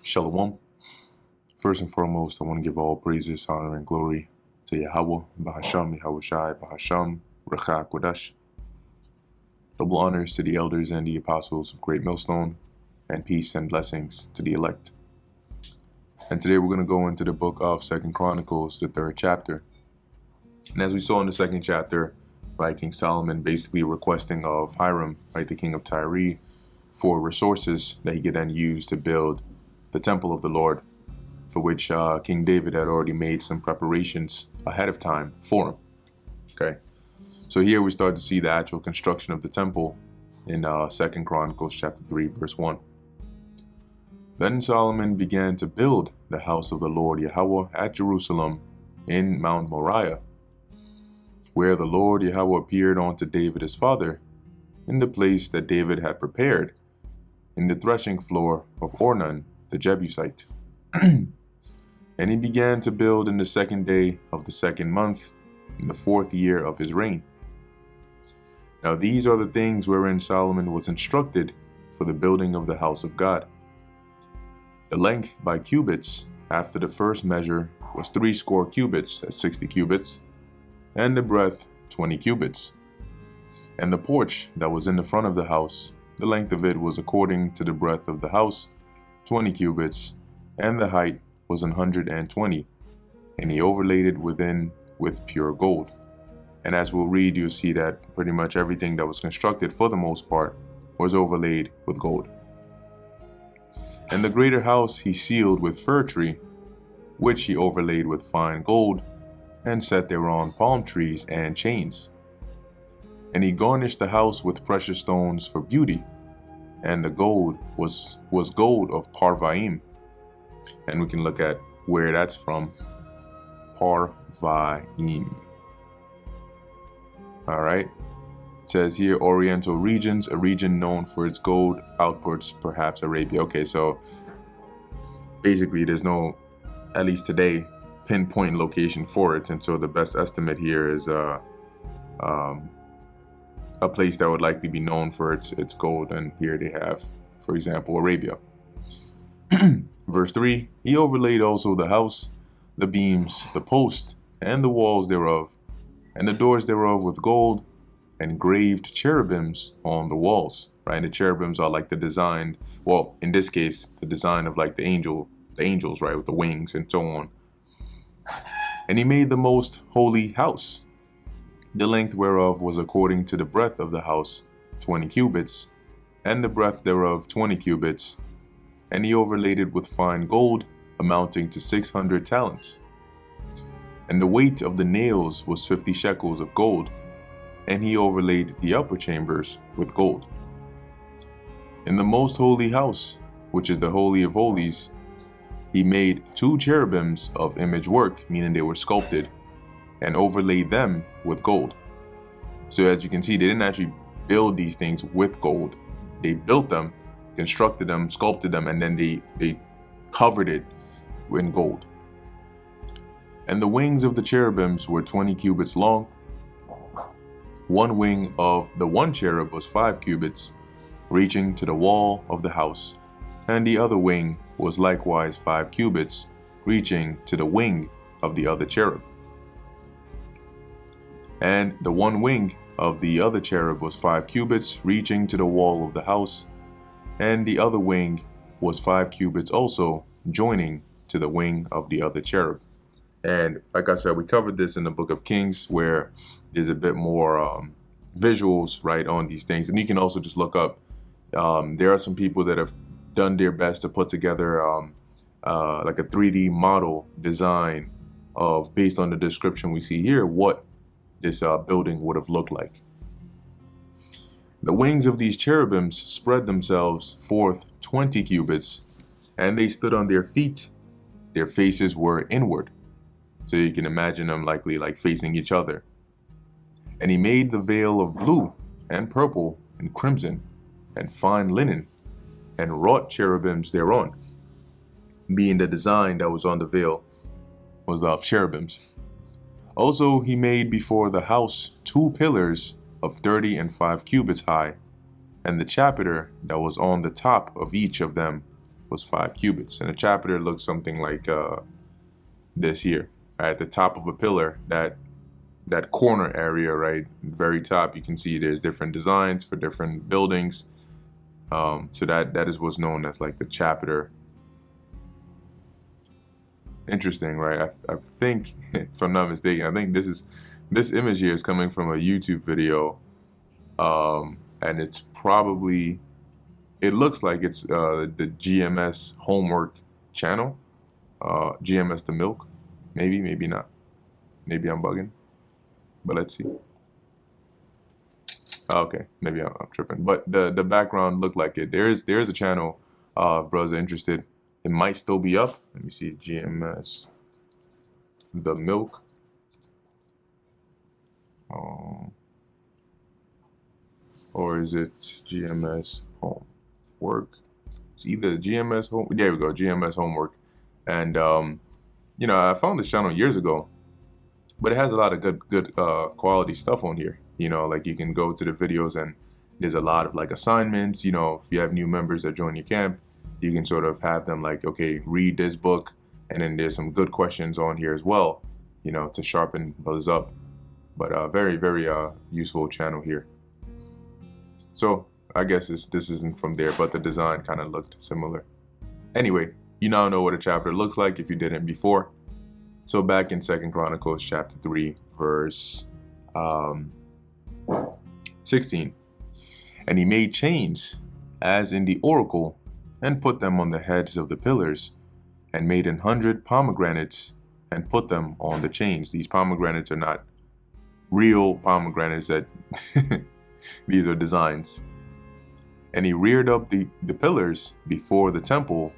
Shalom. First and foremost, I want to give all praises, honor, and glory to Yahweh, Bahasham, Yahushai, Bahasham, Recha Kodesh. Double honors to the elders and the apostles of Great Millstone, and peace and blessings to the elect. And today we're going to go into the book of 2 Chronicles, the 3rd chapter. And as we saw in the 2nd chapter, right, King Solomon basically requesting of Hiram, right, the king of Tyre, for resources that he could then use to build the temple of the Lord, for which King David had already made some preparations ahead of time for him. Okay, so here we start to see the actual construction of the temple in 2 Chronicles Chapter 3, verse 1. Then Solomon began to build the house of the Lord Yahweh at Jerusalem in Mount Moriah, where the Lord Yahweh appeared unto David his father, in the place that David had prepared, in the threshing floor of Ornan the Jebusite. And he began to build in the 2nd day of the 2nd month, in the 4th year of his reign. Now these are the things wherein Solomon was instructed for the building of the house of God. The length by cubits after the first measure was 60 cubits, that's 60 cubits, and the breadth 20 cubits. And the porch that was in the front of the house, the length of it was according to the breadth of the house, 20 cubits, and the height was 120, and he overlaid it within with pure gold. And as we'll read, you'll see that pretty much everything that was constructed for the most part was overlaid with gold. And the greater house he sealed with fir tree, which he overlaid with fine gold, and set thereon palm trees and chains. And he garnished the house with precious stones for beauty, and the gold was gold of Parvaim. And we can look at where that's from. Parvaim. All right. It says here, Oriental regions, a region known for its gold outputs, perhaps Arabia. Okay, so basically there's no, at least today, pinpoint location for it. And so the best estimate here is a place that would likely be known for its gold. And here they have, for example, Arabia. Verse 3, he overlaid also the house, the beams, the posts, and the walls thereof, and the doors thereof with gold, and graved cherubims on the walls. Right, and the cherubims are like the design, well, in this case, the design of like the angels, right, with the wings and so on. And he made the most holy house, the length whereof was according to the breadth of the house, 20 cubits, and the breadth thereof 20 cubits, and he overlaid it with fine gold, amounting to 600 talents. And the weight of the nails was 50 shekels of gold, and he overlaid the upper chambers with gold. In the most holy house, which is the Holy of Holies, he made 2 cherubims of image work, meaning they were sculpted, and overlaid them with gold. So as you can see, they didn't actually build these things with gold. They built them, constructed them, sculpted them, and then they covered it in gold. And the wings of the cherubims were 20 cubits long. One wing of the one cherub was 5 cubits, reaching to the wall of the house, and the other wing was likewise 5 cubits, reaching to the wing of the other cherub. And the one wing of the other cherub was 5 cubits, reaching to the wall of the house, and the other wing was 5 cubits also, joining to the wing of the other cherub. And like I said, we covered this in the book of Kings, where there's a bit more visuals, right, on these things. And you can also just look up, there are some people that have done their best to put together like a 3D model design of, based on the description we see here, what this building would have looked like. The wings of these cherubims spread themselves forth 20 cubits, and they stood on their feet. Their faces were inward. So you can imagine them likely like facing each other. And he made the veil of blue and purple and crimson and fine linen, and wrought cherubims thereon, being the design that was on the veil was of cherubims. Also he made before the house 2 pillars of 30 and 5 cubits high, and the chapiter that was on the top of each of them was 5 cubits. And a chapter looks something like this here. At the top of a pillar, that corner area, right, very top, you can see there's different designs for different buildings. So that is what's known as like the chapter. Interesting, right? I think, if I'm not mistaken, I think this image here is coming from a YouTube video, and it's probably, it looks like it's the GMS homework channel, GMS the milk, maybe not, maybe I'm bugging, but let's see. Okay, maybe I'm tripping, but the background looked like it. There's a channel, if brothers are interested. It might still be up. Let me see, GMS the milk. Or is it GMS homework? It's either GMS home. There we go, GMS homework. And you know, I found this channel years ago, but it has a lot of good quality stuff on here. You know, like you can go to the videos and there's a lot of like assignments. You know, if you have new members that join your camp, you can sort of have them like, okay, read this book, and then there's some good questions on here as well, you know, to sharpen brothers up. But very useful channel here. So I guess this isn't from there, but the design kind of looked similar. Anyway, you now know what a chapter looks like if you didn't before. So back in 2 Chronicles chapter 3, verse 16. And he made chains, as in the oracle, and put them on the heads of the pillars, and made 100 pomegranates, and put them on the chains. These pomegranates are not real pomegranates, that these are designs. And he reared up the pillars before the temple,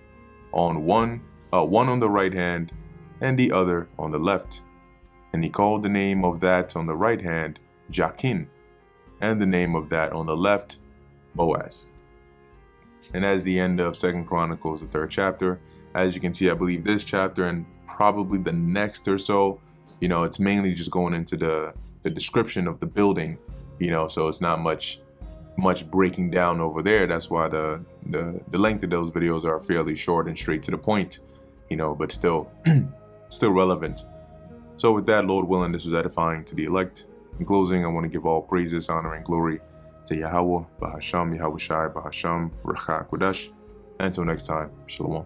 on one on the right hand, and the other on the left. And he called the name of that on the right hand Jachin, and the name of that on the left Boaz. And as the end of 2 Chronicles, the 3rd chapter, as you can see, I believe this chapter and probably the next or so, you know, it's mainly just going into the description of the building, you know, so it's not much breaking down over there. That's why the length of those videos are fairly short and straight to the point, you know, but still relevant. So with that, Lord willing, this was edifying to the elect. In closing, I want to give all praises, honor, and glory to Yahweh, Bahasham, Yahweh Shai, Bahasham, Rachah Kodesh. Until next time, Shalom.